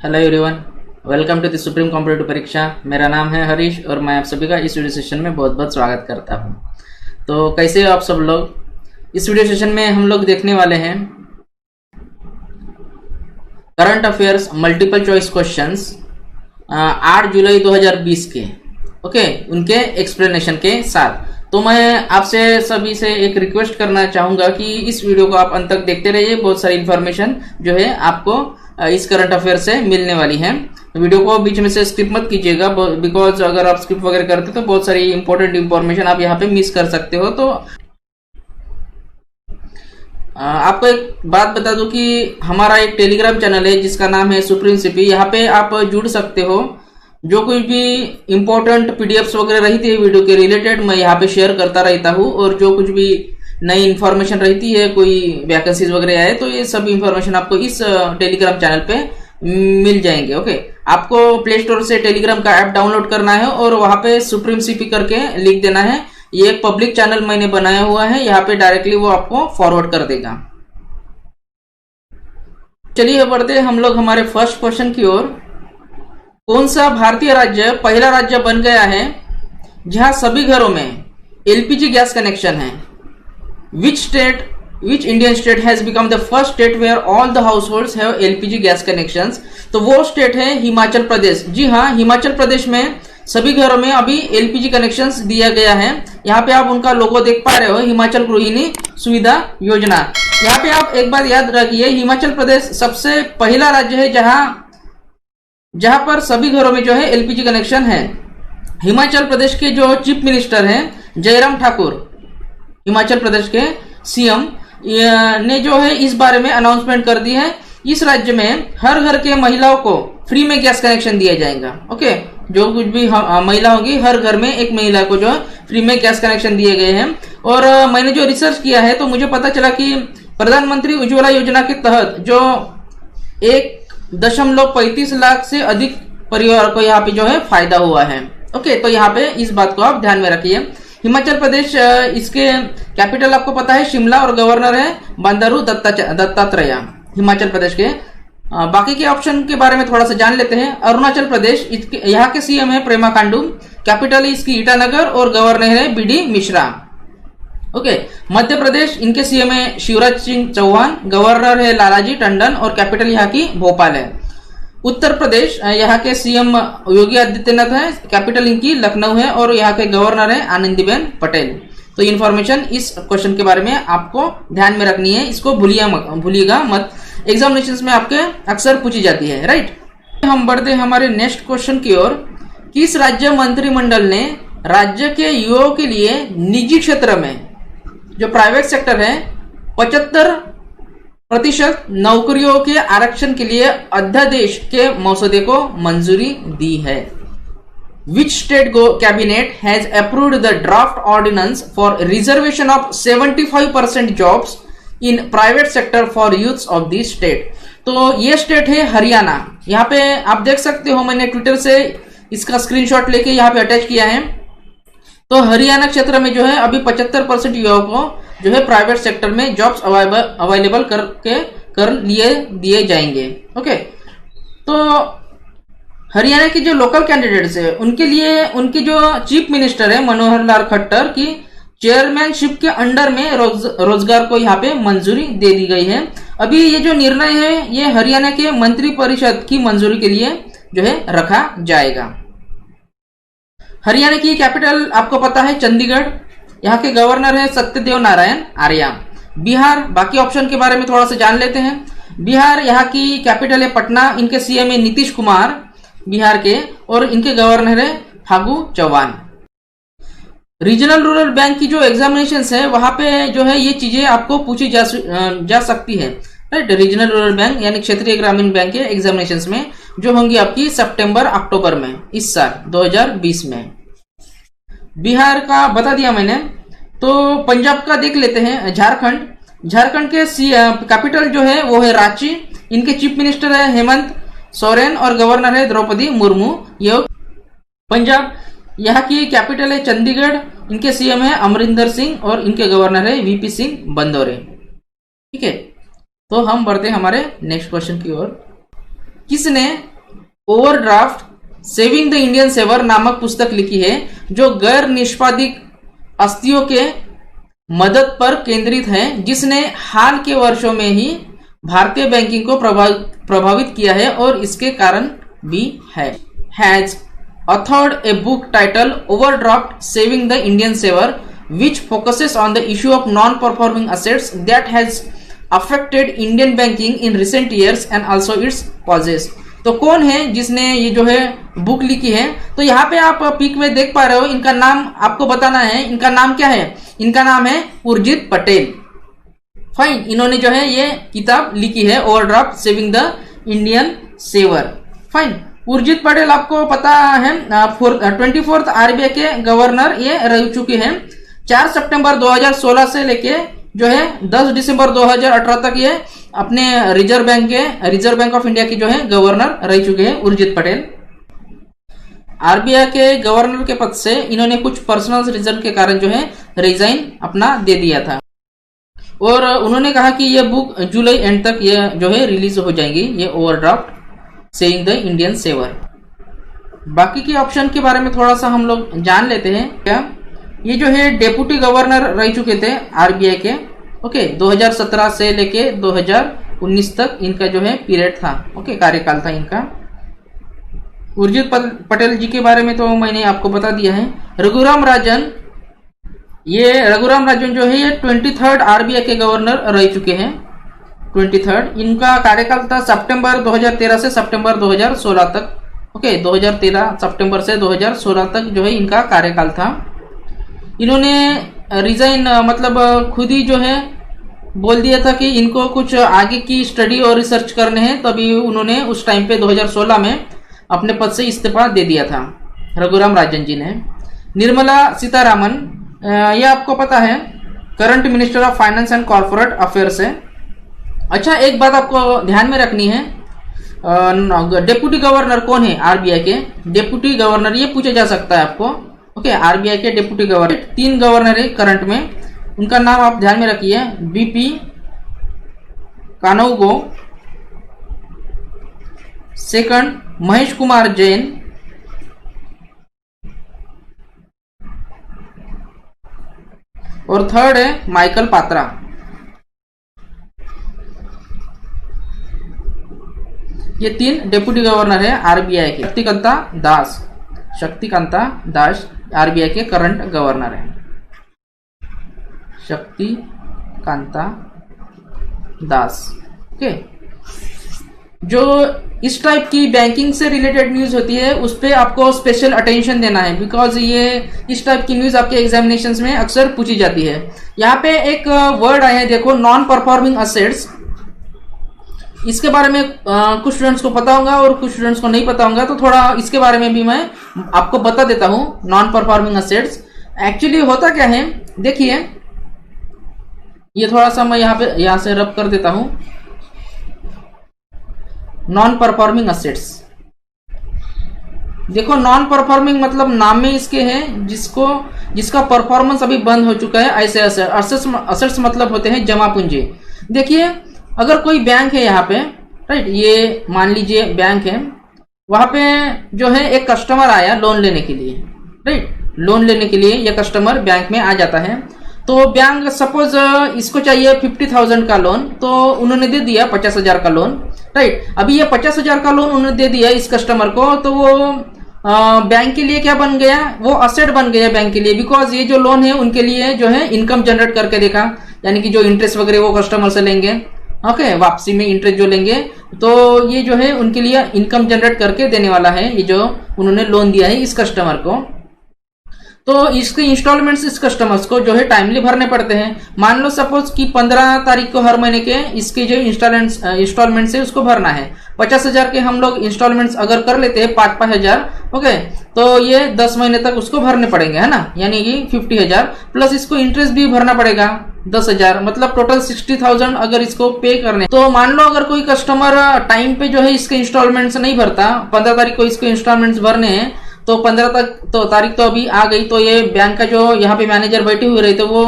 Hello everyone, welcome to the supreme competitive परीक्षा। मेरा नाम है हरीश और मैं आप सभी का इस वीडियो सेशन में बहुत बहुत स्वागत करता हूं। तो कैसे हो आप सब लोग? इस वीडियो सेशन में हम लोग देखने वाले हैं current affairs multiple choice questions 8 जुलाई 2020 के उनके एक्सप्लेनेशन के साथ। तो मैं आपसे सभी से एक रिक्वेस्ट करना चाहूंगा कि इस वीडियो को आप अंत तक देखते रहिए। बहुत सारी इन्फॉर्मेशन जो है आपको इस करंट अफेयर से मिलने वाली है। वीडियो को बीच में से स्किप मत कीजिएगा, बिकॉज अगर आप स्किप वगैरह करते तो बहुत सारी इंपॉर्टेंट इंफॉर्मेशन आप यहाँ पे मिस कर सकते हो। तो आपको एक बात बता दूं कि हमारा एक टेलीग्राम चैनल है जिसका नाम है सुप्रीम सीपी। यहाँ पे आप जुड़ सकते हो। जो कुछ भी इंपॉर्टेंट पीडीएफ्स वगैरह रहती है वीडियो के रिलेटेड मैं यहाँ पे शेयर करता रहता हूँ, और जो कुछ भी नई इन्फॉर्मेशन रहती है, कोई वैकेंसीज वगैरह आए तो ये सब इन्फॉर्मेशन आपको इस टेलीग्राम चैनल पे मिल जाएंगे। आपको प्ले स्टोर से टेलीग्राम का ऐप डाउनलोड करना है और वहां पे सुप्रीम सीपी करके लिख देना है। ये एक पब्लिक चैनल मैंने बनाया हुआ है, यहाँ पे डायरेक्टली वो आपको फॉरवर्ड कर देगा। चलिए बढ़ते हम लोग हमारे फर्स्ट क्वेश्चन की ओर। कौन सा भारतीय राज्य पहला राज्य बन गया है जहां सभी घरों में एलपीजी गैस कनेक्शन है? Which Indian state has become the first state where all the households have LPG gas connections? तो वो स्टेट है हिमाचल प्रदेश। जी हाँ, हिमाचल प्रदेश में सभी घरों में अभी एलपीजी कनेक्शंस दिया गया है। यहाँ पे आप उनका लोगो देख पा रहे हो, हिमाचल गृहिणी सुविधा योजना। यहाँ पे आप एक बात याद रखिए, हिमाचल प्रदेश सबसे पहला राज्य है जहां पर सभी घरों में जो है एलपीजी कनेक्शन है। हिमाचल प्रदेश के जो चीफ मिनिस्टर हैं जयराम ठाकुर, हिमाचल प्रदेश के सीएम ने जो है इस बारे में अनाउंसमेंट कर दी है। इस राज्य में हर घर के महिलाओं को फ्री में गैस कनेक्शन दिया जाएगा। जो कुछ भी महिला होगी, हर घर में एक महिला को जो है फ्री में गैस कनेक्शन दिए गए हैं। और मैंने जो रिसर्च किया है तो मुझे पता चला कि प्रधानमंत्री उज्ज्वला योजना के तहत जो 1.35 लाख से अधिक परिवार को यहाँ पे जो है फायदा हुआ है। तो यहाँ पे इस बात को आप ध्यान में रखिए। हिमाचल प्रदेश, इसके कैपिटल आपको पता है शिमला और गवर्नर है बंडारू दत्तात्रेय हिमाचल प्रदेश के। बाकी के ऑप्शन के बारे में थोड़ा सा जान लेते हैं। अरुणाचल प्रदेश, यहाँ के सीएम है प्रेमा खांडू, कैपिटल इसकी ईटानगर और गवर्नर है बीडी मिश्रा। मध्य प्रदेश, इनके सीएम है शिवराज सिंह चौहान, गवर्नर है लालाजी टंडन और कैपिटल यहाँ की भोपाल है। उत्तर प्रदेश, यहाँ के सीएम योगी आदित्यनाथ है, कैपिटल इनकी लखनऊ है और यहाँ के गवर्नर है आनंदीबेन पटेल। तो इन्फॉर्मेशन इस क्वेश्चन के बारे में आपको ध्यान में रखनी है, इसको भूलिएगा मत। एग्जामिनेशंस में आपके अक्सर पूछी जाती है, राइट। हम बढ़ते हमारे नेक्स्ट क्वेश्चन की ओर। किस राज्य मंत्रिमंडल ने राज्य के युवाओं के लिए निजी क्षेत्र में जो प्राइवेट सेक्टर है 75% नौकरियों के आरक्षण के लिए अध्यादेश के मसौदे को मंजूरी दी है? Which state cabinet has approved the draft ordinance for reservation of 75% jobs in private sector for youths of this state? तो ये स्टेट है हरियाणा। यहाँ पे आप देख सकते हो, मैंने ट्विटर से इसका स्क्रीनशॉट लेके यहाँ पे अटैच किया है। तो हरियाणा क्षेत्र में जो है अभी 75% युवाओं को जो है प्राइवेट सेक्टर में जॉब्स अवेलेबल कर लिए दिए जाएंगे। तो हरियाणा के जो लोकल कैंडिडेट्स है उनके लिए उनके जो चीफ मिनिस्टर है मनोहर लाल खट्टर की चेयरमैनशिप के अंडर में रोजगार को यहाँ पे मंजूरी दे दी गई है। अभी ये जो निर्णय है ये हरियाणा के मंत्रिपरिषद की मंजूरी के लिए जो है रखा जाएगा। हरियाणा की कैपिटल आपको पता है चंडीगढ़, यहाँ के गवर्नर है सत्यदेव नारायण आर्य। बिहार, बाकी ऑप्शन के बारे में थोड़ा सा जान लेते हैं। बिहार, यहाँ की कैपिटल है पटना, इनके सीएम है नीतीश कुमार बिहार के और इनके गवर्नर है Phagu Chauhan. Regional rural bank की जो एग्जामिनेशन है वहां पे जो है ये चीजें आपको पूछी जा सकती है, राइट। रीजनल रूरल बैंक यानी क्षेत्रीय ग्रामीण बैंक के एग्जामिनेशंस में जो होंगी आपकी सितंबर अक्टूबर में इस साल 2020 में। बिहार का बता दिया मैंने। तो पंजाब का देख लेते हैं। झारखंड के कैपिटल जो है वो है रांची, इनके चीफ मिनिस्टर है हेमंत सोरेन और गवर्नर है द्रौपदी मुर्मू। ये पंजाब, यहाँ की कैपिटल है चंडीगढ़, इनके सीएम है अमरिंदर सिंह और इनके गवर्नर है वीपी सिंह बंदोरे। ठीक है, तो हम बढ़ते हमारे नेक्स्ट क्वेश्चन की ओर। किसने overdraft saving the Indian saver नामक पुस्तक लिखी है, जो गैर निष्पादित अस्थियों के मदद पर केंद्रित है, जिसने हाल के वर्षों में ही भारतीय बैंकिंग को प्रभावित किया है और इसके कारण भी है। Has authored a book titled Overdraft Saving the Indian Saver, which focuses on the issue of non-performing assets that has affected Indian banking in recent years and also its causes। तो कौन है जिसने ये जो है बुक लिखी है? तो यहाँ पे आप पिक में देख पा रहे हो, इनका नाम आपको बताना है। इनका नाम क्या है? इनका नाम है उर्जित पटेल। फाइन, इन्होंने जो है ये किताब लिखी है, overdraft saving the Indian saver. Fine, Urjit Patel आपको पता है 24th आरबीआई के गवर्नर ये रह चुके हैं। 4 सितंबर 2016 से लेके जो है 10 दिसंबर 2018 तक ये अपने रिजर्व बैंक ऑफ इंडिया की जो है गवर्नर रह चुके हैं उर्जित पटेल। आरबीआई के गवर्नर के पद से इन्होंने कुछ पर्सनल रीजन के कारण जो है रिजाइन अपना दे दिया था, और उन्होंने कहा कि यह बुक जुलाई एंड तक ये जो है रिलीज हो जाएंगी, ये overdraft saving the Indian saver. बाकी के ऑप्शन के बारे में थोड़ा सा हम लोग जान लेते हैं। क्या ये जो है डेप्यूटी गवर्नर रह चुके थे आरबीआई के, ओके, 2017 से लेके 2019 तक इनका जो है पीरियड था, ओके, कार्यकाल था इनका। उर्जित पटेल जी के बारे में तो मैंने आपको बता दिया है। रघुराम राजन जो है ये 23rd आरबीआई के गवर्नर रह चुके हैं, 23rd। इनका कार्यकाल था सितंबर 2013 से सितंबर 2016 तक, ओके, 2013 सितंबर से 2016 तक जो है इनका कार्यकाल था। इन्होंने रिजाइन मतलब खुद ही जो है बोल दिया था कि इनको कुछ आगे की स्टडी और रिसर्च करने हैं, तभी उन्होंने उस टाइम पे 2016 में अपने पद से इस्तीफा दे दिया था, रघुराम राजन जी ने। निर्मला सीतारामन, ये आपको पता है current minister of finance and corporate affairs है। अच्छा, एक बात आपको ध्यान में रखनी है, डेप्यूटी गवर्नर कौन है आरबीआई के? डेप्यूटी गवर्नर ये पूछा जा सकता है आपको, ओके। आरबीआई के डेप्यूटी गवर्नर 3 गवर्नर है करंट में, उनका नाम आप ध्यान में रखिए। बीपी कानौगो, सेकंड महेश कुमार जैन, और थर्ड है माइकल पात्रा। ये 3 डेप्यूटी गवर्नर है आरबीआई के। शक्तिकांता दास आरबीआई के करंट गवर्नर है, शक्तिकांता दास, ओके। जो इस टाइप की बैंकिंग से रिलेटेड न्यूज होती है उस पर आपको स्पेशल अटेंशन देना है, बिकॉज ये इस टाइप की न्यूज आपके एग्जामिनेशंस में अक्सर पूछी जाती है। यहाँ पे एक वर्ड आया है, देखो, नॉन परफॉर्मिंग असेट्स। इसके बारे में कुछ स्टूडेंट्स को पता होगा और कुछ स्टूडेंट्स को नहीं पता होगा, तो थोड़ा इसके बारे में भी मैं आपको बता देता हूं। नॉन परफॉर्मिंग असेट्स एक्चुअली होता क्या है, देखिए, ये थोड़ा सा मैं यहां से रब कर देता हूं। नॉन परफॉर्मिंग असेट्स, देखो, नॉन परफॉर्मिंग मतलब नाम में इसके है जिसका परफॉर्मेंस अभी बंद हो चुका है, ऐसे असेट्स मतलब होते हैं जमा पूंजी। देखिए, अगर कोई बैंक है यहाँ पे, राइट, ये मान लीजिए बैंक है, वहां पे जो है एक कस्टमर आया लोन लेने के लिए, राइट, लोन लेने के लिए ये कस्टमर बैंक में आ जाता है। तो बैंक सपोज इसको चाहिए 50,000 का लोन, तो उन्होंने दे दिया 50,000 का लोन, राइट। अभी ये 50,000 का लोन उन्होंने दे दिया इस कस्टमर को, तो वो बैंक के लिए क्या बन गया, वो असेट बन गया बैंक के लिए, बिकॉज ये जो लोन है उनके लिए जो है इनकम जनरेट करके देखा, यानी कि जो इंटरेस्ट वगैरह वो कस्टमर से लेंगे, ओके, वापसी में इंटरेस्ट जो लेंगे, तो ये जो है उनके लिए इनकम जनरेट करके देने वाला है, ये जो उन्होंने लोन दिया है इस कस्टमर को। तो इसके इंस्टॉलमेंट्स इस कस्टमर्स को जो है टाइमली भरने पड़ते हैं। मान लो सपोज कि 15 तारीख को हर महीने के इसके जो इंस्टॉलमेंट्स है उसको भरना है। 50,000 के हम लोग इंस्टॉलमेंट्स अगर कर लेते हैं 5-5 हजार, ओके, तो ये 10 महीने तक उसको भरने पड़ेंगे, है ना, यानी कि 50,000 प्लस इसको इंटरेस्ट भी भरना पड़ेगा 10,000, मतलब टोटल 60,000 अगर इसको पे करने। तो मान लो अगर कोई कस्टमर टाइम पे जो है इसके इंस्टॉलमेंट्स नहीं भरता, 15 तारीख को इसको इंस्टॉलमेंट्स भरने हैं, तो 15 तारीख तो अभी आ गई, तो ये बैंक का जो यहाँ पे मैनेजर बैठे हुए रहे थे वो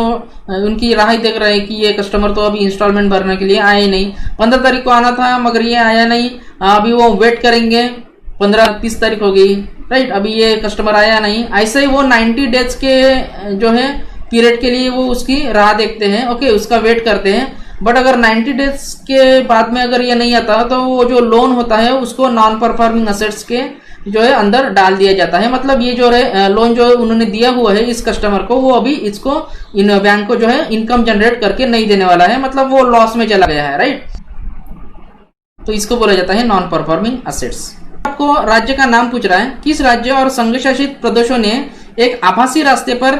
उनकी राह देख रहे हैं कि ये कस्टमर तो अभी इंस्टॉलमेंट भरने के लिए आए नहीं, 15 तारीख को आना था मगर ये आया नहीं, अभी वो वेट करेंगे 15-30 तारीख हो गई, राइट, अभी ये कस्टमर आया नहीं, ऐसे ही वो 90 डेज के जो है पीरियड के लिए वो उसकी राह देखते हैं, ओके, उसका वेट करते हैं। बट अगर 90 डेज के बाद में अगर ये नहीं आता तो वो जो लोन होता है उसको नॉन परफॉर्मिंग असेट्स के जो है अंदर डाल दिया जाता है। मतलब ये जो है लोन जो उन्होंने दिया हुआ है इस कस्टमर को, वो अभी इसको इन बैंक को जो है इनकम जनरेट करके नहीं देने वाला है, मतलब वो लॉस में चला गया है, राइट। तो इसको बोला जाता है नॉन परफॉर्मिंग असेट्स। आपको राज्य का नाम पूछ रहा है, किस राज्य और संघ शासित प्रदेशों ने एक आभासी रास्ते पर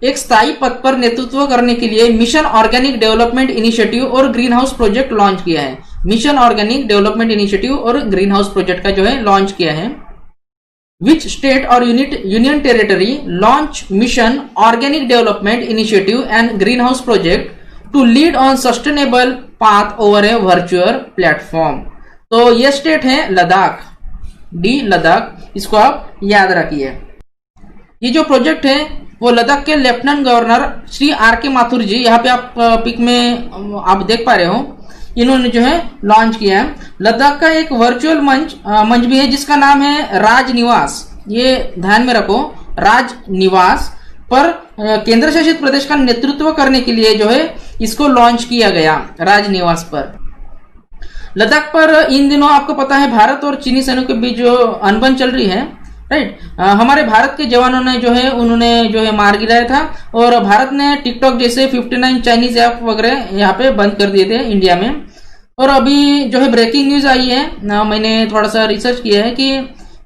एक स्थायी पद पर नेतृत्व करने के लिए मिशन ऑर्गेनिक डेवलपमेंट इनिशिएटिव और ग्रीन हाउस प्रोजेक्ट लॉन्च किया है? मिशन ऑर्गेनिक डेवलपमेंट इनिशिएटिव और ग्रीन हाउस प्रोजेक्ट का जो है लॉन्च किया है। Which state or union territory launch mission organic development initiative and greenhouse project to lead on sustainable path over a virtual platform? तो ये स्टेट है Ladakh, D Ladakh, इसको आप याद रखिए। ये जो प्रोजेक्ट है वो लद्दाख के लेफ्टिनेंट गवर्नर श्री आर के माथुर जी, यहाँ पे आप पिक में आप देख पा रहे हो, इन्होंने जो है लॉन्च किया है। लद्दाख का एक वर्चुअल मंच भी है जिसका नाम है राजनिवास, ये ध्यान में रखो, राजनिवास पर केंद्र शासित प्रदेश का नेतृत्व करने के लिए जो है इसको लॉन्च किया गया, राजनिवास पर। लद्दाख पर इन दिनों आपको पता है भारत और चीनी सैनिकों के बीच जो अनबन चल रही है, राइट। हमारे भारत के जवानों ने जो है उन्होंने जो है मार गिराया था और भारत ने टिकटॉक जैसे 59 चाइनीज ऐप वगैरह यहाँ पे बंद कर दिए थे इंडिया में। और अभी जो है ब्रेकिंग न्यूज आई है, मैंने थोड़ा सा रिसर्च किया है कि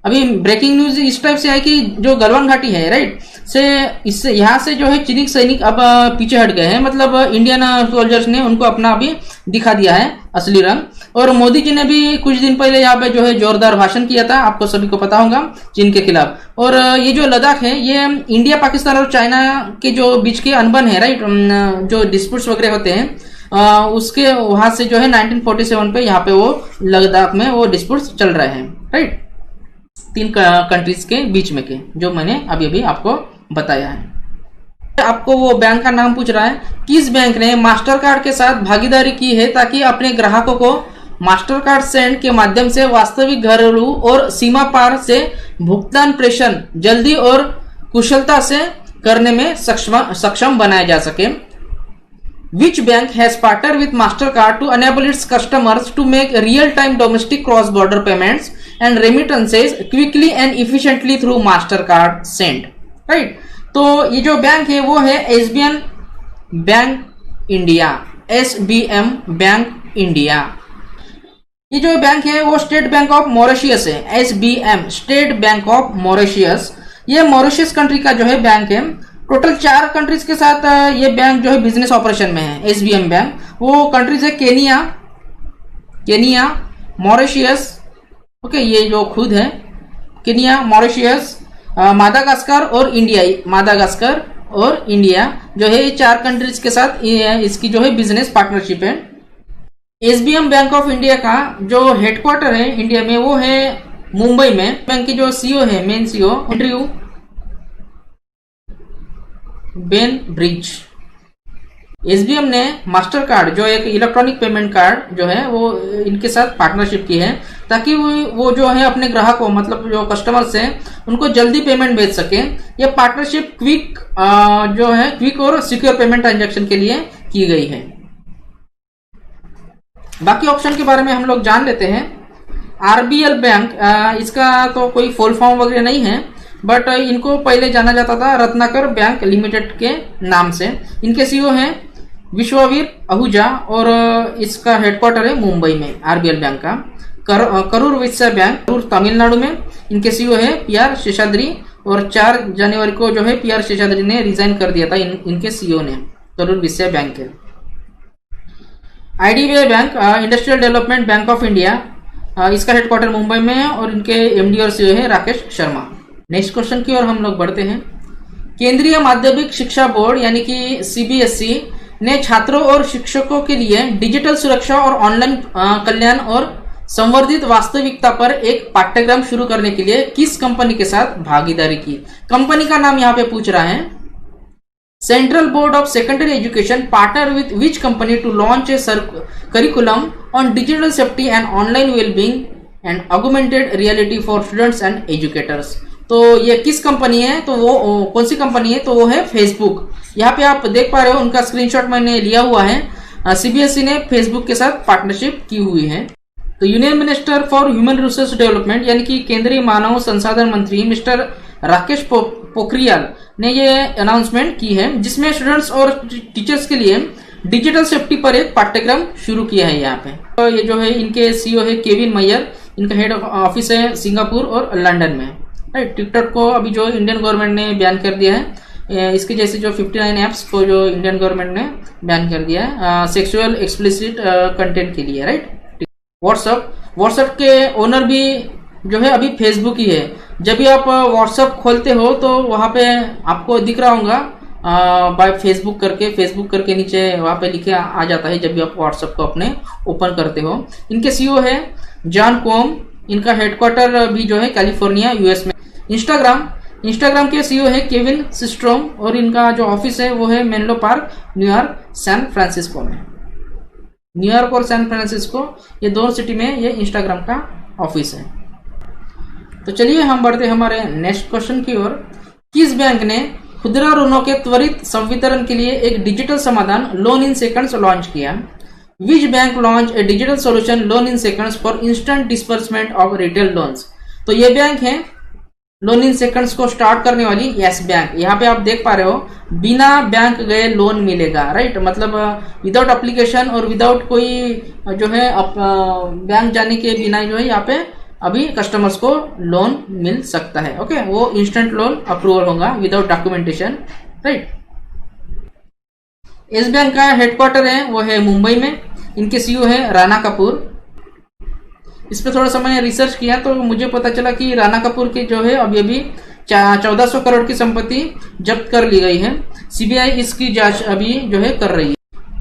अभी ब्रेकिंग न्यूज इस टाइप से है कि जो गलवान घाटी है, राइट, से इससे यहाँ से जो है चीनी सैनिक अब पीछे हट गए हैं, मतलब इंडियन सोल्जर्स ने उनको अपना अभी दिखा दिया है असली रंग। और मोदी जी ने भी कुछ दिन पहले यहाँ पे जो है जोरदार भाषण किया था, आपको सभी को पता होगा, चीन के खिलाफ। और ये जो लद्दाख है ये इंडिया, पाकिस्तान और चाइना के जो बीच के अनबन है, राइट, जो डिस्प्यूट्स वगैरह होते हैं उसके वहां से जो है 1947 पे यहाँ पे वो लद्दाख में वो डिस्प्यूट्स चल रहे हैं, राइट, 3 कंट्रीज के बीच में के, जो मैंने अभी आपको बताया है। आपको वो बैंक का नाम पूछ रहा है, किस बैंक ने मास्टर कार्ड के साथ भागीदारी की है ताकि अपने ग्राहकों को मास्टर कार्ड सेंड के माध्यम से वास्तविक घरेलू और सीमा पार से भुगतान प्रेषण जल्दी और कुशलता से करने में सक्षम बनाया जा सके? Which bank has partnered with MasterCard to enable its customers to make real-time domestic cross-border payments and remittances quickly and efficiently through MasterCard Send? Right? तो ये जो बैंक है वो है SBM bank India, SBM bank India. ये जो bank है वो स्टेट बैंक ऑफ मॉरिशियस है, SBM state bank of Mauritius. ये मॉरिशियस कंट्री का जो है बैंक है। टोटल 4 कंट्रीज के साथ ये बैंक जो है बिजनेस ऑपरेशन में है, SBM बैंक। वो कंट्रीज है केनिया, मॉरिशियस, ओके, ये जो खुद है केनिया, मॉरिशियस, मादागास्कर और इंडिया। मादागास्कर और इंडिया जो है ये 4 कंट्रीज के साथ इसकी जो है बिजनेस पार्टनरशिप है। SBM बैंक ऑफ इंडिया का जो हेडक्वार्टर है इंडिया में वो है मुंबई में। बैंक की जो CEO है, main CEO Andrew Ben bridge. SBM ने मास्टर कार्ड जो एक इलेक्ट्रॉनिक पेमेंट कार्ड जो है वो इनके साथ पार्टनरशिप की है ताकि वो जो है अपने ग्राहकों, मतलब जो कस्टमर्स हैं, उनको जल्दी पेमेंट भेज सके। ये पार्टनरशिप क्विक और सिक्योर पेमेंट ट्रांजैक्शन के लिए की गई है। बाकी ऑप्शन के बारे में हम लोग जान लेते हैं। RBL बैंक, इसका तो कोई फुल फॉर्म वगैरह नहीं है, बट इनको पहले जाना जाता था रत्नाकर बैंक लिमिटेड के नाम से। इनके CEO हैं विश्ववीर आहूजा और इसका हेडक्वार्टर है मुंबई में, RBL बैंक का। करूर वैश्य बैंक, करूर तमिलनाडु में। इनके CEO है PR शेषाद्री और 4 जनवरी को जो है PR शेषाद्री ने रिजाइन कर दिया था इनके CEO ने, करूर वैश्य बैंक के। IDBI bank, industrial development bank of India, इसका हेडक्वार्टर मुंबई में है और इनके MD और CEO है राकेश शर्मा। नेक्स्ट क्वेश्चन की ओर हम लोग बढ़ते हैं। केंद्रीय माध्यमिक शिक्षा बोर्ड यानी कि CBSE ने छात्रों और शिक्षकों के लिए डिजिटल सुरक्षा और ऑनलाइन कल्याण और संवर्धित वास्तविकता पर एक पाठ्यक्रम शुरू करने के लिए किस कंपनी के साथ भागीदारी की? कंपनी का नाम यहाँ पे पूछ रहा है। Central board of secondary education partner with which company to launch a curriculum on digital safety and online wellbeing and augmented reality for students and educators. तो ये किस कंपनी है, तो वो कौन सी कंपनी है, तो वो है फेसबुक। यहाँ पे आप देख पा रहे हो, उनका स्क्रीनशॉट मैंने लिया हुआ है। सीबीएसई ने फेसबुक के साथ पार्टनरशिप की हुई है। तो union minister for human resource development यानी कि केंद्रीय मानव संसाधन मंत्री मिस्टर राकेश पोखरियाल ने ये अनाउंसमेंट की है, जिसमें स्टूडेंट्स और टीचर्स के लिए डिजिटल सेफ्टी पर एक पाठ्यक्रम शुरू किया है यहाँ पे। तो ये जो है इनके सीईओ है केविन मैयर, इनका हेड ऑफिस है सिंगापुर और लंदन में, राइट। टिकटॉक को अभी जो इंडियन गवर्नमेंट ने बैन कर दिया है, इसके जैसे जो 59 ऐप्स को जो इंडियन गवर्नमेंट ने बैन कर दिया है सेक्सुअल एक्सप्लिसिट कंटेंट के लिए, राइट। व्हाट्सएप के ओनर भी जो है अभी फेसबुक ही है। जब भी आप व्हाट्सएप खोलते हो तो वहां पे आपको दिख रहा होगा बाय फेसबुक करके नीचे वहां पे लिखे आ जाता है जब भी आप व्हाट्सएप को अपने ओपन करते हो। इनके सीईओ है जॉन कोम, इनका हेडक्वार्टर भी जो है कैलिफोर्निया यूएस में। इंस्टाग्राम के सीईओ है केविन सिस्ट्रोम और इनका जो ऑफिस है वो है Menlo park, New York, San Francisco में। न्यूयॉर्क और सैन फ्रांसिस्को ये दोनों सिटी में ये इंस्टाग्राम का ऑफिस है। तो चलिए हम बढ़ते हैं हमारे नेक्स्ट क्वेश्चन की ओर। किस बैंक ने खुदरा ऋणों के त्वरित संवितरण के लिए एक डिजिटल समाधान लोन इन सेकंड्स लॉन्च किया? Which bank launch a digital solution loan in seconds for instant disbursement of retail loans? तो ये बैंक है लोन इन सेकंड्स को स्टार्ट करने वाली यस बैंक। यहाँ पे आप देख पा रहे हो बिना बैंक गए लोन मिलेगा, राइट। मतलब विदाउट एप्लीकेशन और विदाउट कोई जो है बैंक जाने के बिना जो है यहाँ पे अभी कस्टमर्स को लोन मिल सकता है। ओके, वो इंस्टेंट लोन अप्रूवल होगा विदाउट डॉक्यूमेंटेशन, राइट। इस बैंक का हेडक्वार्टर है वो है मुंबई में। इनके सीईओ है राणा कपूर। इस पर थोड़ा सा मैंने रिसर्च किया तो मुझे पता चला कि राणा कपूर की जो है अभी 1400 करोड़ की संपत्ति जब्त कर ली गई है। सीबीआई इसकी जांच अभी जो है कर रही है।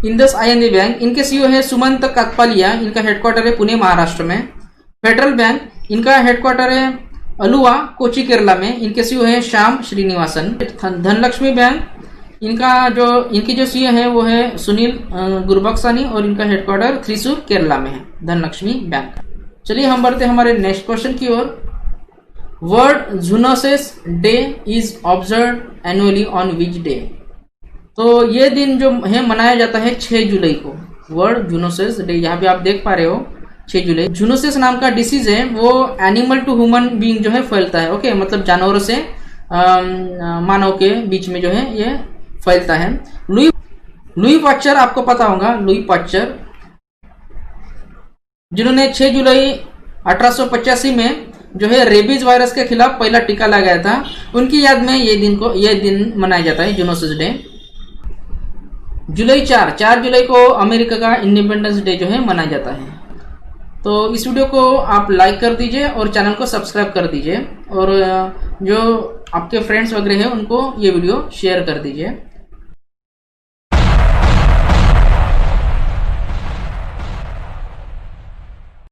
इंडस आईएनबी बैंक, इनके सीईओ है सुमंत काकपालिया, इनका हेडक्वार्टर है पुणे महाराष्ट्र में। फेडरल बैंक, इनका हेडक्वार्टर है अलुवा, कोची केरला में। इनके सीईओ है श्याम श्रीनिवासन। धनलक्ष्मी बैंक, इनकी जो सीईओ है वो है सुनील गुरबक्सानी और इनका हेडक्वार्टर थ्रिसूर केरला में है, धनलक्ष्मी बैंक। चलिए हम बढ़ते हमारे नेक्स्ट क्वेश्चन की ओर। World zoonosis day is observe annually on which day? तो ये दिन जो है मनाया जाता है 6 जुलाई को, वर्ल्ड जूनोसिस डे। यहाँ पे आप देख पा रहे हो 6 जुलाई। जूनोसिस नाम का डिसीज है वो एनिमल टू ह्यूमन बीइंग जो है फैलता है। ओके, मतलब जानवरों से मानव के बीच में जो है ये फैलता है। लुई पाश्चर आपको पता होगा, लुई पाश्चर जिन्होंने 6 जुलाई 1885 में जो है रेबीज वायरस के खिलाफ पहला टीका लगाया था, उनकी याद में ये दिन मनाया जाता है जूनोसिस डे। जुलाई 4 जुलाई को अमेरिका का इंडिपेंडेंस डे जो है मनाया जाता है। तो इस वीडियो को आप लाइक कर दीजिए और चैनल को सब्सक्राइब कर दीजिए और जो आपके फ्रेंड्स वगैरह हैं उनको ये वीडियो शेयर कर दीजिए।